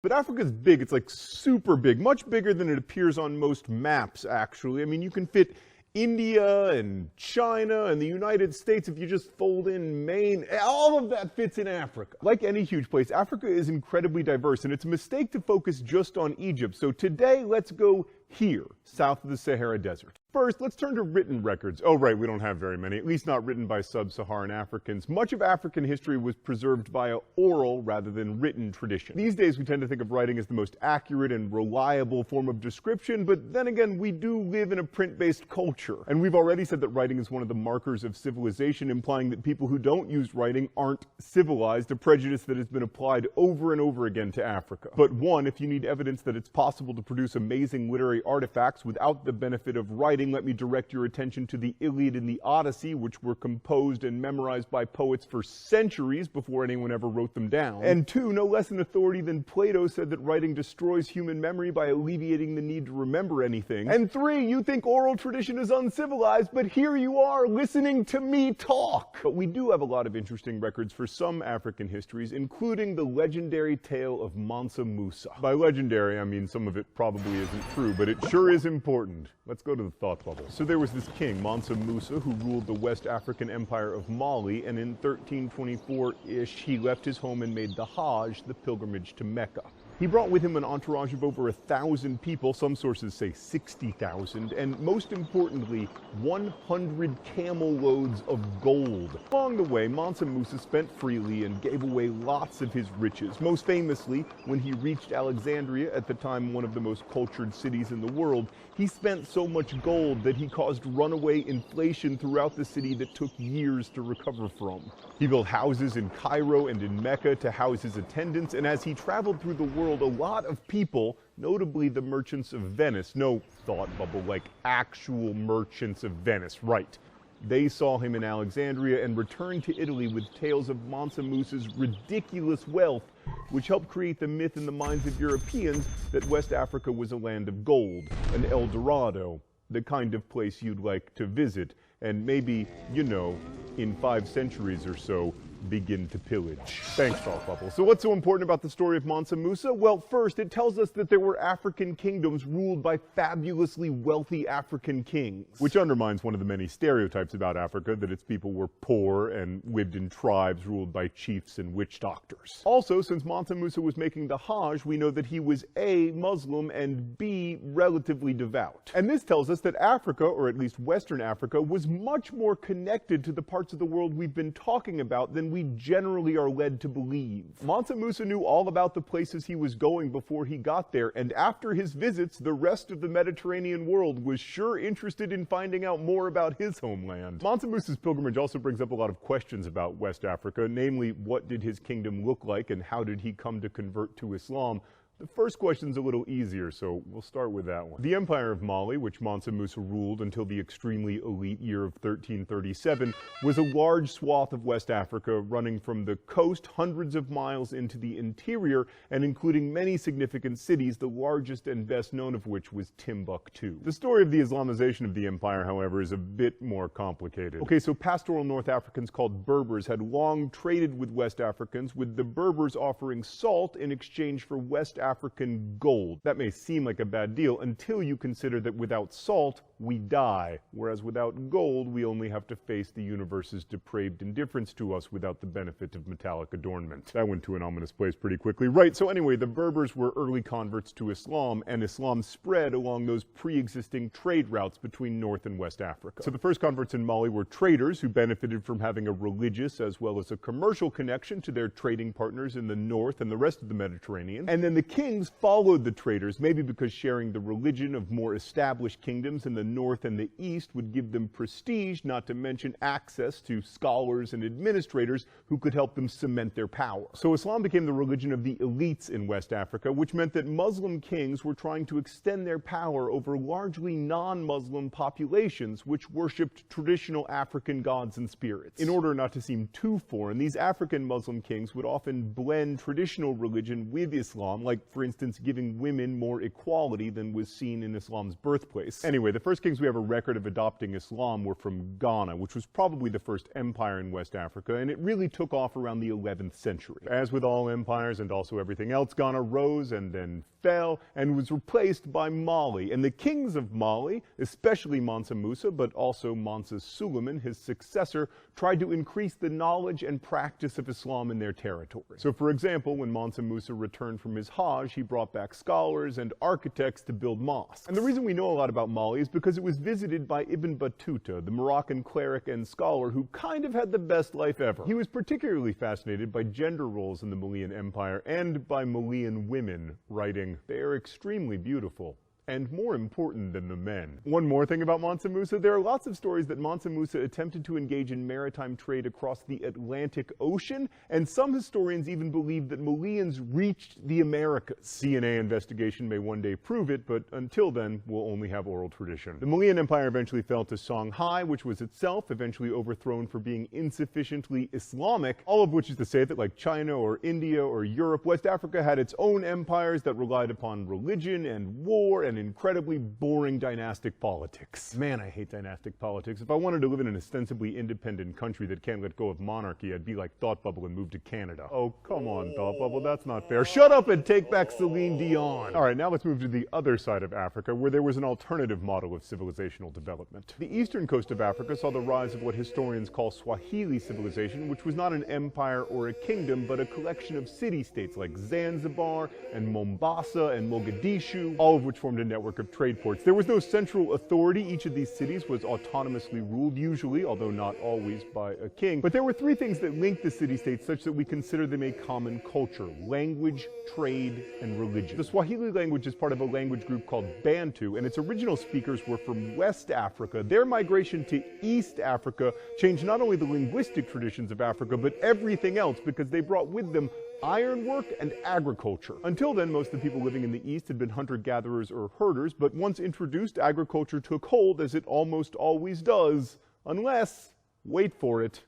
But Africa's big. It's like super big, much bigger than it appears on most maps, actually. I mean, you can fit India and China and the United States if you just fold in Maine. All of that fits in Africa. Like any huge place, Africa is incredibly diverse, and it's a mistake to focus just on Egypt. So today, let's go here, south of the Sahara Desert. First, let's turn to written records. Oh, right, we don't have very many, at least not written by sub-Saharan Africans. Much of African history was preserved via oral rather than written tradition. These days, we tend to think of writing as the most accurate and reliable form of description, but then again, we do live in a print-based culture. And we've already said that writing is one of the markers of civilization, implying that people who don't use writing aren't civilized, a prejudice that has been applied over and over again to Africa. But one, if you need evidence that it's possible to produce amazing literary artifacts without the benefit of writing, let me direct your attention to the Iliad and the Odyssey, which were composed and memorized by poets for centuries before anyone ever wrote them down. And two, no less an authority than Plato said that writing destroys human memory by alleviating the need to remember anything. And three, you think oral tradition is uncivilized, but here you are listening to me talk. But we do have a lot of interesting records for some African histories, including the legendary tale of Mansa Musa. By legendary, I mean some of it probably isn't true, but it sure is important. Let's go to the thought bubble. So there was this king, Mansa Musa, who ruled the West African empire of Mali, and in 1324-ish, he left his home and made the Hajj, the pilgrimage to Mecca. He brought with him an entourage of over 1,000 people, some sources say 60,000, and most importantly, 100 camel loads of gold. Along the way, Mansa Musa spent freely and gave away lots of his riches. Most famously, when he reached Alexandria, at the time one of the most cultured cities in the world, he spent so much gold that he caused runaway inflation throughout the city that took years to recover from. He built houses in Cairo and in Mecca to house his attendants, and as he traveled through the world, a lot of people, notably the merchants of Venice, no thought bubble, like actual merchants of Venice, right. They saw him in Alexandria and returned to Italy with tales of Mansa Musa's ridiculous wealth, which helped create the myth in the minds of Europeans that West Africa was a land of gold, an El Dorado, the kind of place you'd like to visit, and maybe, you know, in 5 centuries or so, begin to pillage. Thanks, Thought Bubble. So what's so important about the story of Mansa Musa? Well, first, it tells us that there were African kingdoms ruled by fabulously wealthy African kings, which undermines one of the many stereotypes about Africa, that its people were poor and lived in tribes ruled by chiefs and witch doctors. Also, since Mansa Musa was making the Hajj, we know that he was A, Muslim, and B, relatively devout. And this tells us that Africa, or at least Western Africa, was much more connected to the parts of the world we've been talking about than we generally are led to believe. Mansa Musa knew all about the places he was going before he got there, and after his visits, the rest of the Mediterranean world was sure interested in finding out more about his homeland. Mansa Musa's pilgrimage also brings up a lot of questions about West Africa, namely, what did his kingdom look like and how did he come to convert to Islam? The first question's a little easier, so we'll start with that one. The Empire of Mali, which Mansa Musa ruled until the extremely elite year of 1337, was a large swath of West Africa running from the coast hundreds of miles into the interior and including many significant cities, the largest and best known of which was Timbuktu. The story of the Islamization of the empire, however, is a bit more complicated. Okay, so pastoral North Africans called Berbers had long traded with West Africans, with the Berbers offering salt in exchange for West African gold. That may seem like a bad deal until you consider that without salt, we die, whereas without gold, we only have to face the universe's depraved indifference to us without the benefit of metallic adornment. That went to an ominous place pretty quickly. Right, so anyway, the Berbers were early converts to Islam, and Islam spread along those pre-existing trade routes between North and West Africa. So the first converts in Mali were traders who benefited from having a religious as well as a commercial connection to their trading partners in the North and the rest of the Mediterranean. And then the kings followed the traders, maybe because sharing the religion of more established kingdoms in the North and the East would give them prestige, not to mention access to scholars and administrators who could help them cement their power. So Islam became the religion of the elites in West Africa, which meant that Muslim kings were trying to extend their power over largely non-Muslim populations which worshipped traditional African gods and spirits. In order not to seem too foreign, these African Muslim kings would often blend traditional religion with Islam, like, for instance, giving women more equality than was seen in Islam's birthplace. Anyway, the first first kings we have a record of adopting Islam were from Ghana, which was probably the first empire in West Africa, and it really took off around the 11th century. As with all empires and also everything else, Ghana rose and then fell and was replaced by Mali. And the kings of Mali, especially Mansa Musa, but also Mansa Suleiman, his successor, tried to increase the knowledge and practice of Islam in their territory. So, for example, when Mansa Musa returned from his Hajj, he brought back scholars and architects to build mosques. And the reason we know a lot about Mali is because it was visited by Ibn Battuta, the Moroccan cleric and scholar who kind of had the best life ever. He was particularly fascinated by gender roles in the Malian Empire and by Malian women, writing, "They are extremely beautiful, and more important than the men." One more thing about Mansa Musa, there are lots of stories that Mansa Musa attempted to engage in maritime trade across the Atlantic Ocean, and some historians even believe that Malians reached the Americas. DNA investigation may one day prove it, but until then, we'll only have oral tradition. The Malian Empire eventually fell to Songhai, which was itself eventually overthrown for being insufficiently Islamic, all of which is to say that like China or India or Europe, West Africa had its own empires that relied upon religion and war and incredibly boring dynastic politics. Man, I hate dynastic politics. If I wanted to live in an ostensibly independent country that can't let go of monarchy, I'd be like Thought Bubble and move to Canada. Oh, come on, Thought Bubble, that's not fair. Shut up and take back Celine Dion. All right, now let's move to the other side of Africa, where there was an alternative model of civilizational development. The eastern coast of Africa saw the rise of what historians call Swahili civilization, which was not an empire or a kingdom, but a collection of city-states like Zanzibar and Mombasa and Mogadishu, all of which formed a network of trade ports. There was no central authority. Each of these cities was autonomously ruled, usually, although not always, by a king. But there were three things that linked the city-states such that we consider them a common culture: language, trade, and religion. The Swahili language is part of a language group called Bantu, and its original speakers were from West Africa. Their migration to East Africa changed not only the linguistic traditions of Africa, but everything else, because they brought with them ironwork and agriculture. Until then, most of the people living in the East had been hunter-gatherers or herders, but once introduced, agriculture took hold, as it almost always does, unless, wait for it,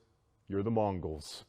you're the Mongols.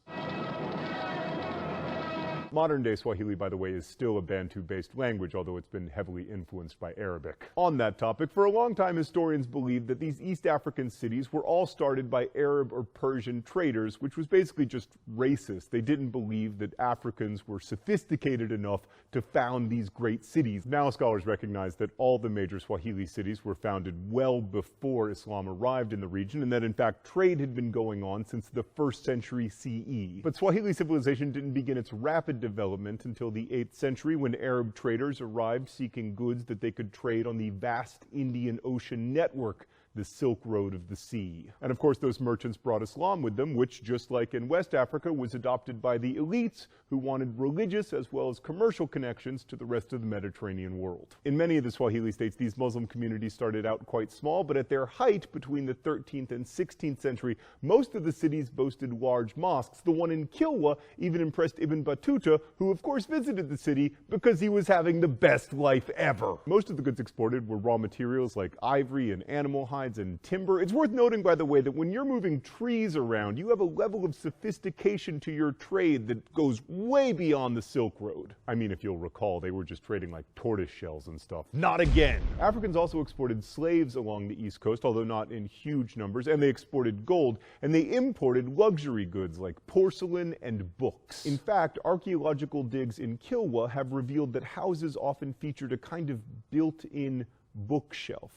Modern-day Swahili, by the way, is still a Bantu-based language, although it's been heavily influenced by Arabic. On that topic, for a long time, historians believed that these East African cities were all started by Arab or Persian traders, which was basically just racist. They didn't believe that Africans were sophisticated enough to found these great cities. Now scholars recognize that all the major Swahili cities were founded well before Islam arrived in the region, and that in fact trade had been going on since the 1st century CE. But Swahili civilization didn't begin its rapid development until the 8th century, when Arab traders arrived seeking goods that they could trade on the vast Indian Ocean network, the Silk Road of the Sea. And of course, those merchants brought Islam with them, which, just like in West Africa, was adopted by the elites who wanted religious as well as commercial connections to the rest of the Mediterranean world. In many of the Swahili states, these Muslim communities started out quite small, but at their height between the 13th and 16th century, most of the cities boasted large mosques. The one in Kilwa even impressed Ibn Battuta, who of course visited the city because he was having the best life ever. Most of the goods exported were raw materials like ivory and animal hides and timber. It's worth noting, by the way, that when you're moving trees around, you have a level of sophistication to your trade that goes way beyond the Silk Road. I mean, if you'll recall, they were just trading like tortoise shells and stuff. Not again! Africans also exported slaves along the East Coast, although not in huge numbers, and they exported gold, and they imported luxury goods like porcelain and books. In fact, archaeological digs in Kilwa have revealed that houses often featured a kind of built-in bookshelf.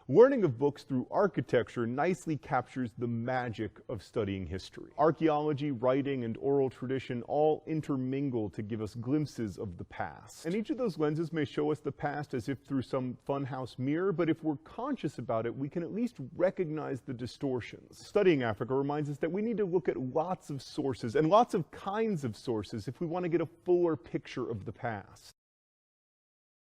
Learning of books through architecture nicely captures the magic of studying history. Archaeology, writing, and oral tradition all intermingle to give us glimpses of the past. And each of those lenses may show us the past as if through some funhouse mirror, but if we're conscious about it, we can at least recognize the distortions. Studying Africa reminds us that we need to look at lots of sources and lots of kinds of sources if we want to get a fuller picture of the past.